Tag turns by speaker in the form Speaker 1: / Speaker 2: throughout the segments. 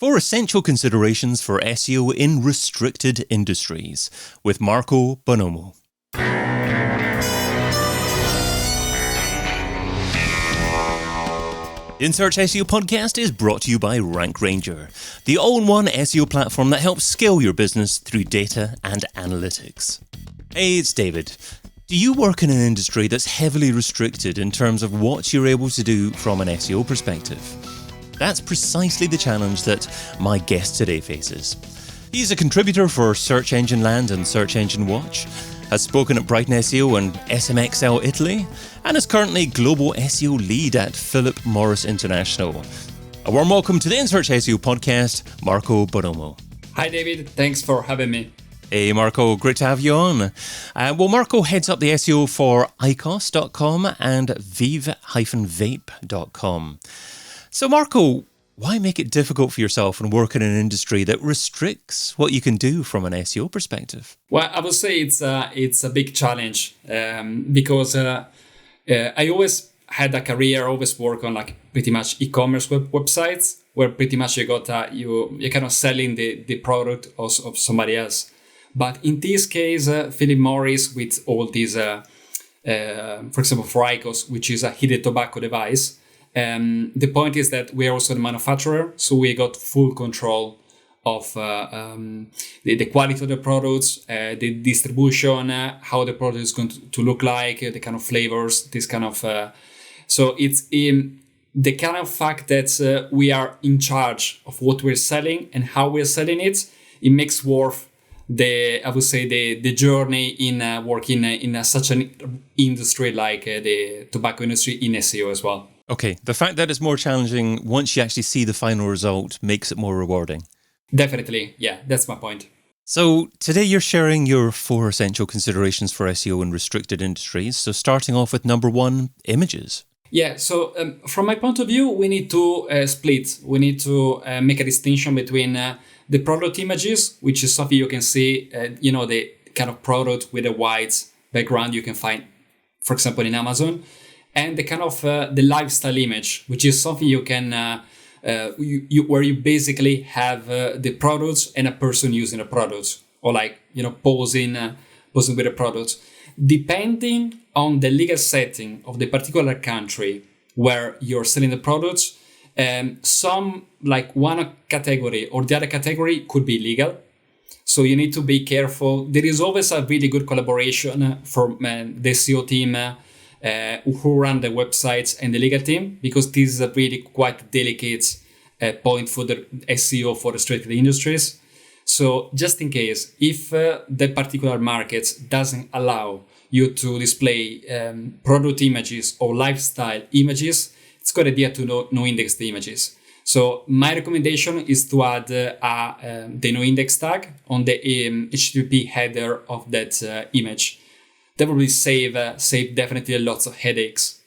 Speaker 1: 4 essential considerations for SEO in restricted industries with Marco Bonomo. In Search SEO podcast is brought to you by Rank Ranger, the all-in-one SEO platform that helps scale your business through data and analytics. Hey, it's David. Do you work in an industry that's heavily restricted in terms of what you're able to do from an SEO perspective? That's precisely the challenge that my guest today faces. He's a contributor for Search Engine Land and Search Engine Watch, has spoken at Brighton SEO and SMXL Italy, and is currently Global SEO Lead at Philip Morris International. A warm welcome to the In Search SEO podcast, Marco Bonomo.
Speaker 2: Hi David, thanks for having me.
Speaker 1: Hey Marco, great to have you on. Marco heads up the SEO for icos.com and vive-vape.com. So Marco, why make it difficult for yourself and work in an industry that restricts what you can do from an SEO perspective?
Speaker 2: Well, I would say it's a big challenge because I always had a career, always work on like pretty much e-commerce websites where pretty much you're kind of selling the product of somebody else. But in this case, Philip Morris with all these, for example, for IQOS, which is a heated tobacco device. The point is that we are also the manufacturer, so we got full control of the quality of the products, the distribution, how the product is going to look like, the kind of flavors, this kind of. So it's the kind of fact that we are in charge of what we're selling and how we're selling it. It makes worth the journey in working in such an industry like the tobacco industry in SEO as well.
Speaker 1: Okay, the fact that it's more challenging once you actually see the final result makes it more rewarding.
Speaker 2: Definitely, yeah, that's my point.
Speaker 1: So today you're sharing your 4 essential considerations for SEO in restricted industries. So starting off with number 1, images.
Speaker 2: Yeah, so from my point of view, we need to split. We need to make a distinction between the product images, which is something you can see, the kind of product with a white background you can find, for example, in Amazon. And the kind of the lifestyle image, which is something you can, where you basically have the products and a person using the products, or like, posing with the products. Depending on the legal setting of the particular country where you're selling the products, some like one category or the other category could be legal. So you need to be careful. There is always a really good collaboration from the SEO team who run the websites and the legal team, because this is a really quite delicate point for the SEO for restricted industries. So just in case, if the particular market doesn't allow you to display product images or lifestyle images, it's a good idea to no index the images. So my recommendation is to add the no index tag on the HTTP header of that image. That will save definitely lots of headaches.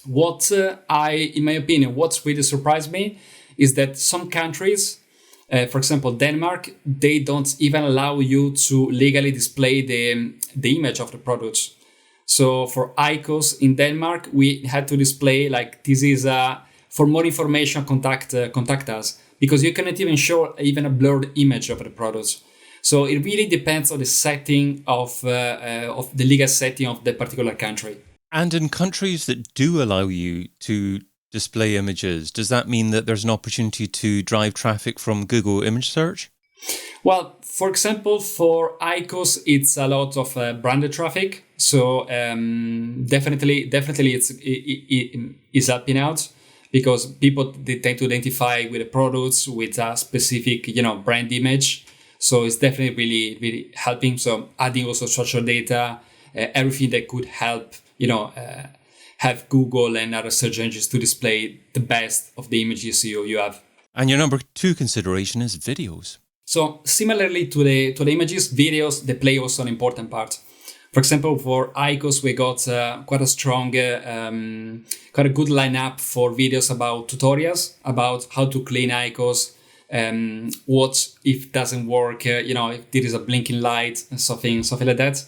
Speaker 2: In my opinion, what's really surprised me is that some countries, for example, Denmark, they don't even allow you to legally display the image of the products. So for IQOS in Denmark, we had to display like this is for more information, contact us, because you cannot even show even a blurred image of the products. So it really depends on the setting of the legal setting of the particular country.
Speaker 1: And in countries that do allow you to display images, does that mean that there's an opportunity to drive traffic from Google image search?
Speaker 2: Well, for example, for IQOS, it's a lot of branded traffic. So definitely it is helping out, because people, they tend to identify with the products with a specific, brand image. So it's definitely really, really helping. So adding also structured data, everything that could help, have Google and other search engines to display the best of the images you have.
Speaker 1: And your number 2 consideration is videos.
Speaker 2: So similarly to the images, videos, they play also an important part. For example, for IQOS, we got quite a strong, quite a good lineup for videos about tutorials, about how to clean IQOS, what if it doesn't work, if there is a blinking light and something like that.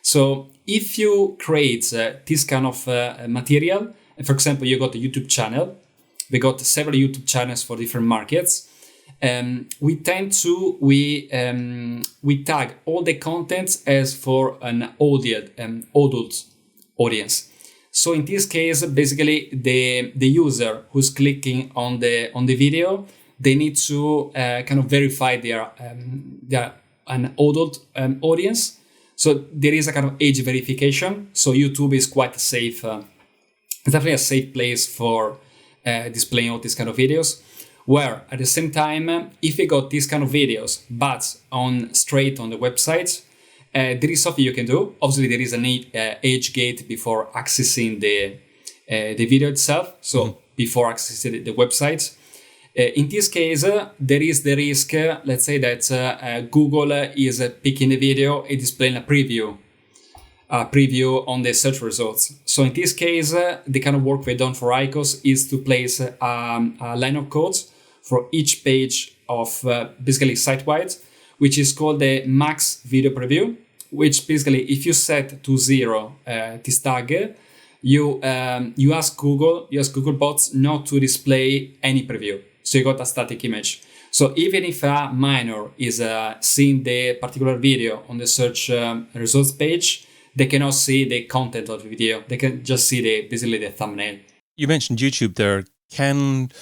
Speaker 2: So if you create this kind of material, for example, you got a YouTube channel, we got several YouTube channels for different markets, we tend to we tag all the contents as for an adult audience. So in this case, basically the user who's clicking on the video, they need to kind of verify they're an adult audience. So there is a kind of age verification. So YouTube is quite safe. It's definitely a safe place for displaying all these kind of videos. Where at the same time, if you got these kind of videos, but straight on the website, there is something you can do. Obviously, there is an age gate before accessing the video itself. So before accessing the website. In this case, there is the risk, let's say that Google is picking the video and displaying a preview on the search results. So in this case, the kind of work we've done for ICOS is to place a line of code for each page of basically site-wide, which is called the max video preview, which basically if you set to 0 this tag, you ask Google bots not to display any preview. So you got a static image. So even if a minor is seeing the particular video on the search results page, they cannot see the content of the video. They can just see basically the thumbnail.
Speaker 1: You mentioned YouTube there. Can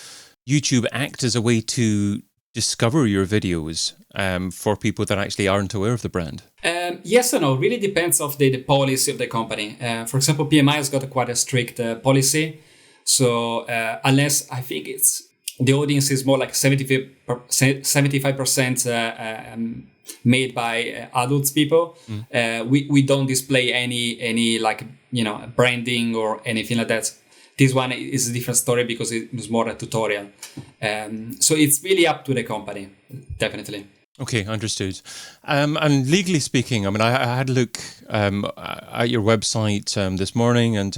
Speaker 1: YouTube act as a way to discover your videos for people that actually aren't aware of the brand?
Speaker 2: Yes and no. Really depends of the policy of the company. For example, PMI has got quite a strict policy. So unless I think the audience is more like 75% made by adults people. We don't display any like branding or anything like that. This one is a different story because it's more a tutorial. So it's really up to the company, definitely.
Speaker 1: Okay, understood. And legally speaking, I mean, I had a look at your website this morning, and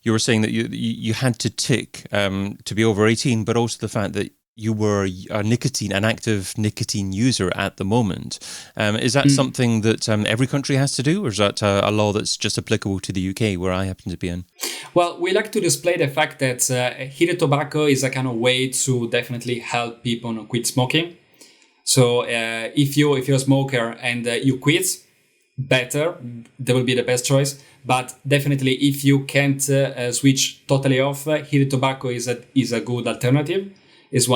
Speaker 1: you were saying that you had to tick to be over 18, but also the fact that you were an active nicotine user at the moment. Is that something that every country has to do, or is that a law that's just applicable to the UK, where I happen to be in?
Speaker 2: Well, we like to display the fact that heated tobacco is a kind of way to definitely help people quit smoking. So if you're a smoker and you quit, better, that will be the best choice. But definitely, if you can't switch totally off, heated tobacco is a good alternative. Is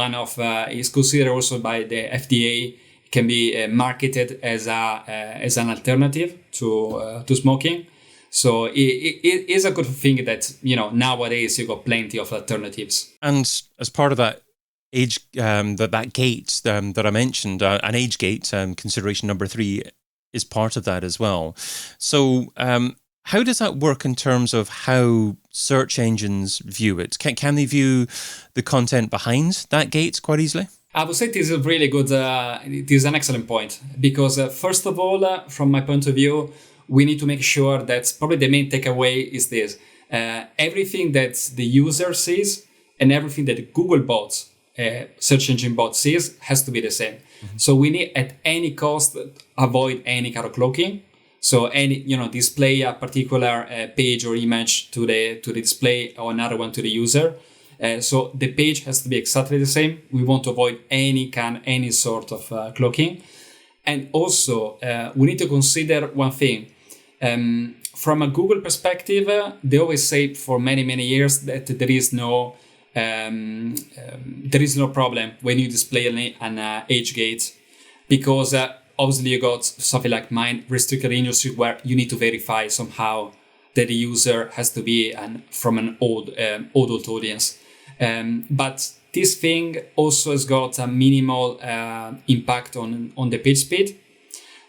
Speaker 2: considered also by the FDA, can be marketed as an alternative to smoking. So it is a good thing that nowadays you got plenty of alternatives.
Speaker 1: And as part of that age that gate that I mentioned, an age gate consideration number 3 is part of that as well. So how does that work in terms of how search engines view it? Can they view the content behind that gate quite easily?
Speaker 2: I would say this is a really good, it is an excellent point, because first of all, from my point of view, we need to make sure that probably the main takeaway is this. Everything that the user sees and everything that the Google bots, search engine bot sees has to be the same. So we need at any cost avoid any kind of cloaking. So display a particular page or image to the display or another one to the user. So the page has to be exactly the same. We want to avoid any sort of cloaking. And also we need to consider one thing. From a Google perspective, they always say for many years that there is no problem when you display an age gate, because obviously you got something like mine, restricted industry, where you need to verify somehow that the user has to be from an adult audience. But this thing also has got a minimal impact on the page speed.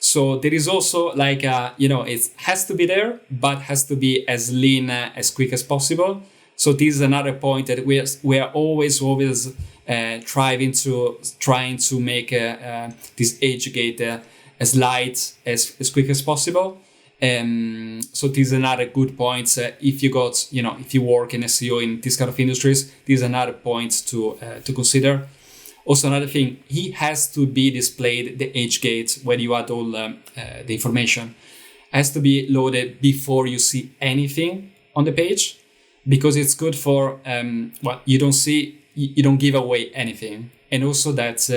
Speaker 2: So there is also like it has to be there, but has to be as lean as quick as possible. So this is another point that we are always trying to make this age gate as light as quick as possible. So this is another good point. If you work in SEO in this kind of industries, this is another point to consider. Also, another thing, he has to be displayed the age gate when you add all the information. It has to be loaded before you see anything on the page, because it's good for you don't give away anything. and also that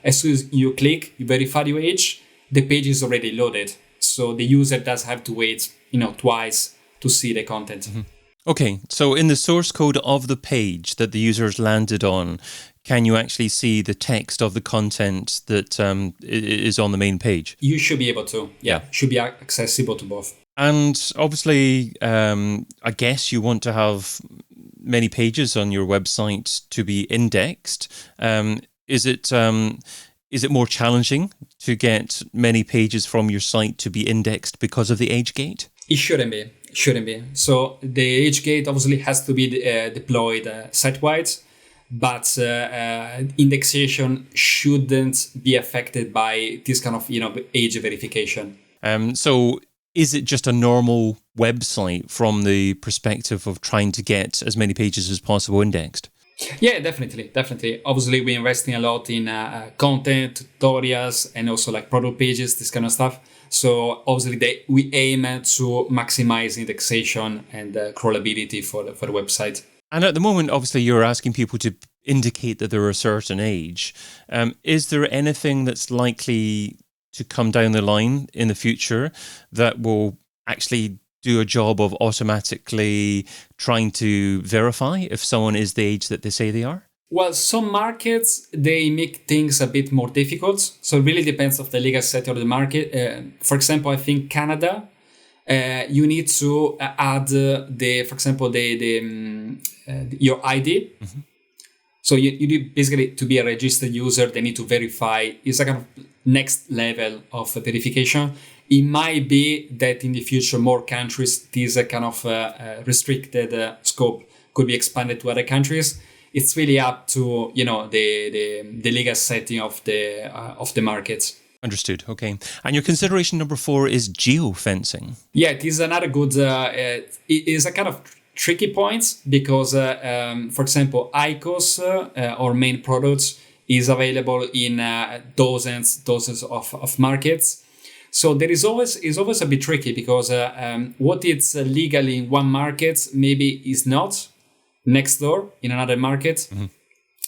Speaker 2: as soon as you click, you verify your age, the page is already loaded. So the user does have to wait, twice to see the content.
Speaker 1: Mm-hmm. Okay, so in the source code of the page that the user's landed on, can you actually see the text of the content that is on the main page?
Speaker 2: You should be able to, yeah. Should be accessible to both.
Speaker 1: And obviously, I guess you want to have many pages on your website to be indexed. Is it more challenging to get many pages from your site to be indexed because of the age gate?
Speaker 2: It shouldn't be. So the age gate obviously has to be deployed site-wide, but indexation shouldn't be affected by this kind of age verification.
Speaker 1: So is it just a normal website from the perspective of trying to get as many pages as possible indexed?
Speaker 2: Yeah, definitely. Obviously, we're investing a lot in content, tutorials, and also like product pages, this kind of stuff. So obviously, we aim to maximize indexation and crawlability for the website.
Speaker 1: And at the moment, obviously, you're asking people to indicate that they're a certain age. Is there anything that's likely to come down the line in the future that will actually do a job of automatically trying to verify if someone is the age that they say they are?
Speaker 2: Well, some markets, they make things a bit more difficult. So it really depends on the legal setting of the market. For example, I think Canada, you need to add your ID. Mm-hmm. So you need basically to be a registered user, they need to verify. It's a kind of next level of verification. It might be that in the future, more countries, this kind of restricted scope could be expanded to other countries. It's really up to the legal setting of the markets.
Speaker 1: Understood. Okay. And your consideration number 4 is geofencing.
Speaker 2: Yeah, it is another good. It is a kind of tricky point because, for example, ICOs or main products is available in dozens of markets. So there is always a bit tricky because what is legal in one market maybe is not next door in another market. Mm-hmm.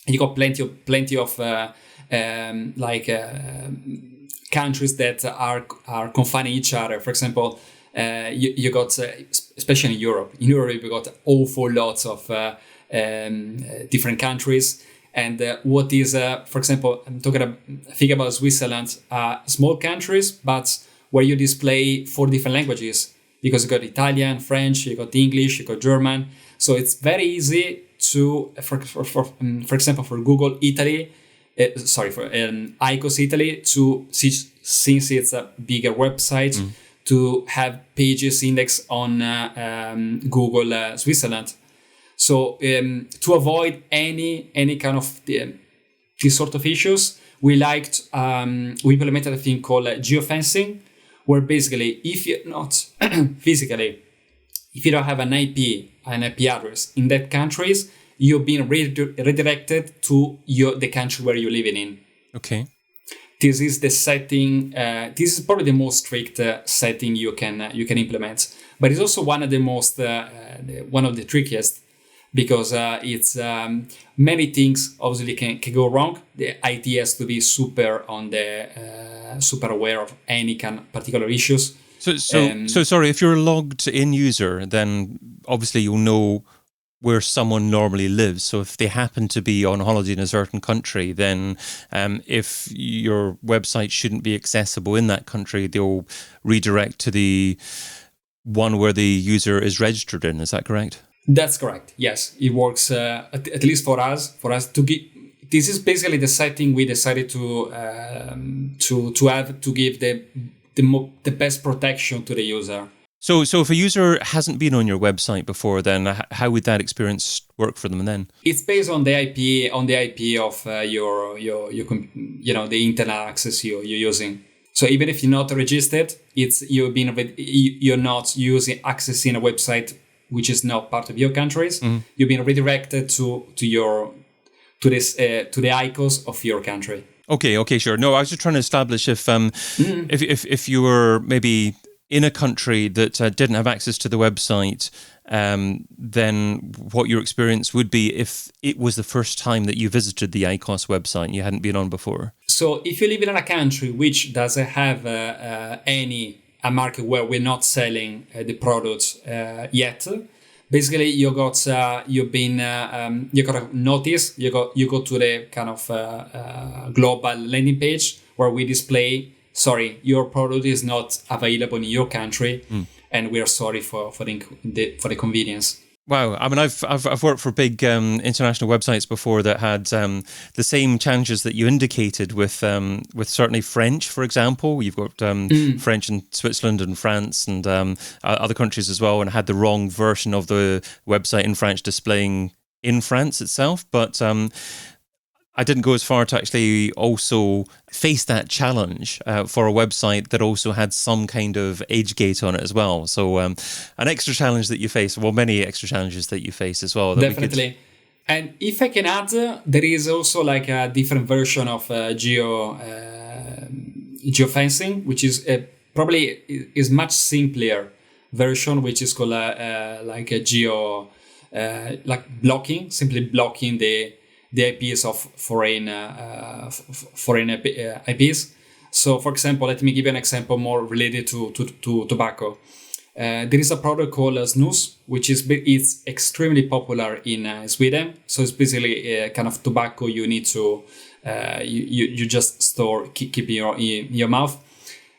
Speaker 2: You got plenty of countries that are confining each other. For example, you got especially in Europe. In Europe, you got awful lots of different countries. And what is, for example, think about Switzerland, small countries, but where you display 4 different languages because you got Italian, French, you got English, you got German. So it's very easy to, for example, for Google Italy, for ICOS Italy, since it's a bigger website, to have pages indexed on Google Switzerland. So to avoid any kind of these sort of issues, we implemented a thing called geofencing, where basically if you're not physically, if you don't have an IP address in that countries, you're being redirected to the country where you're living in. Okay. This is the setting. This is probably the most strict setting you can implement, but it's also one of the most one of the trickiest. Because it's many things obviously can go wrong. The IT has to be super aware of any kind of particular issues. So
Speaker 1: sorry, if you're a logged in user, then obviously you'll know where someone normally lives. So if they happen to be on holiday in a certain country, then if your website shouldn't be accessible in that country, they'll redirect to the one where the user is registered in. Is that correct?
Speaker 2: That's correct. Yes, it works. At least for us to give. This is basically the setting we decided to have to give the best protection to the user.
Speaker 1: So if a user hasn't been on your website before, then how would that experience work for them then?
Speaker 2: It's based on the IP of your the internet access you're using. So even if you're not registered, you're not accessing a website which is not part of your countries. Mm-hmm. You've been redirected to the ICOs of your country.
Speaker 1: Okay, sure. No, I was just trying to establish if you were maybe in a country that didn't have access to the website, then what your experience would be if it was the first time that you visited the ICOS website and you hadn't been on before?
Speaker 2: So if you live in a country which doesn't have a market where we're not selling the products yet, basically you got a notice. You go to the kind of global landing page where we display, sorry, your product is not available in your country, and we are sorry for the convenience.
Speaker 1: Wow, I mean, I've worked for big international websites before that had the same challenges that you indicated with certainly French, for example. You've got French in Switzerland and France and other countries as well, and had the wrong version of the website in French displaying in France itself. But I didn't go as far to actually also face that challenge for a website that also had some kind of age gate on it as well. So an extra challenge that you face, well, many extra challenges that you face as well.
Speaker 2: Definitely. And if I can add, there is also like a different version of geofencing, which is probably is much simpler version, which is called like a geo, like blocking, simply blocking the IPs of foreign IPs. So, for example, let me give you an example more related to tobacco. There is a product called Snus, which it's extremely popular in Sweden. So it's basically a kind of tobacco you need to you just keep in your mouth.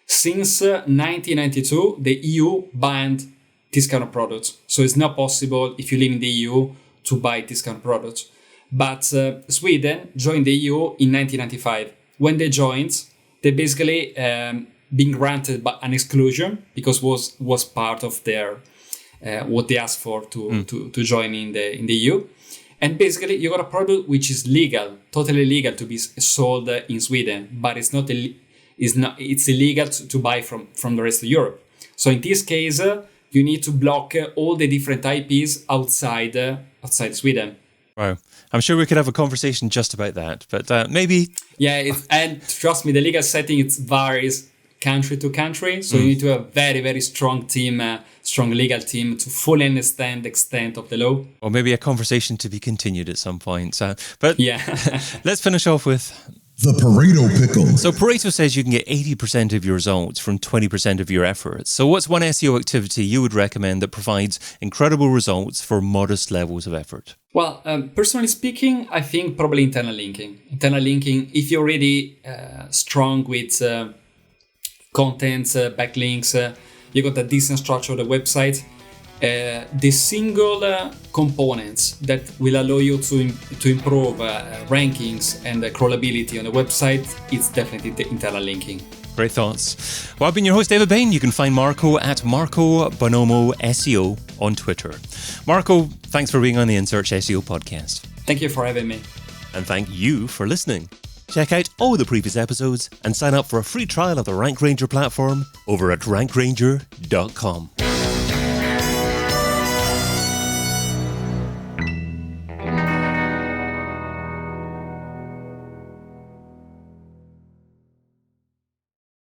Speaker 2: Since 1992, the EU banned this kind of product. So it's not possible if you live in the EU to buy this kind of product. But Sweden joined the EU in 1995. When they joined, they basically been granted an exclusion because was part of their what they asked for to join in the EU. And basically, you got a product which is legal, totally legal to be sold in Sweden, but it's illegal to buy from the rest of Europe. So in this case, you need to block all the different IPs outside Sweden.
Speaker 1: Wow. I'm sure we could have a conversation just about that, but maybe...
Speaker 2: Yeah, and trust me, the legal setting, it varies country to country, so you need to have a very, very strong team, strong legal team to fully understand the extent of the law.
Speaker 1: Or maybe a conversation to be continued at some point. But
Speaker 2: yeah.
Speaker 1: Let's finish off with...
Speaker 3: The Pareto Pickle.
Speaker 1: So Pareto says you can get 80% of your results from 20% of your efforts. So what's one SEO activity you would recommend that provides incredible results for modest levels of effort?
Speaker 2: Well, personally speaking, I think probably internal linking. Internal linking, if you're already strong with content, backlinks, you got a decent structure of the website, the single components that will allow you to improve rankings and crawlability on the website, it's definitely the internal linking.
Speaker 1: Great thoughts. Well, I've been your host, David Bain. You can find Marco at Marco Bonomo SEO on Twitter. Marco, thanks for being on the In Search SEO podcast.
Speaker 2: Thank you for having me.
Speaker 1: And thank you for listening. Check out all the previous episodes and sign up for a free trial of the Rank Ranger platform over at rankranger.com.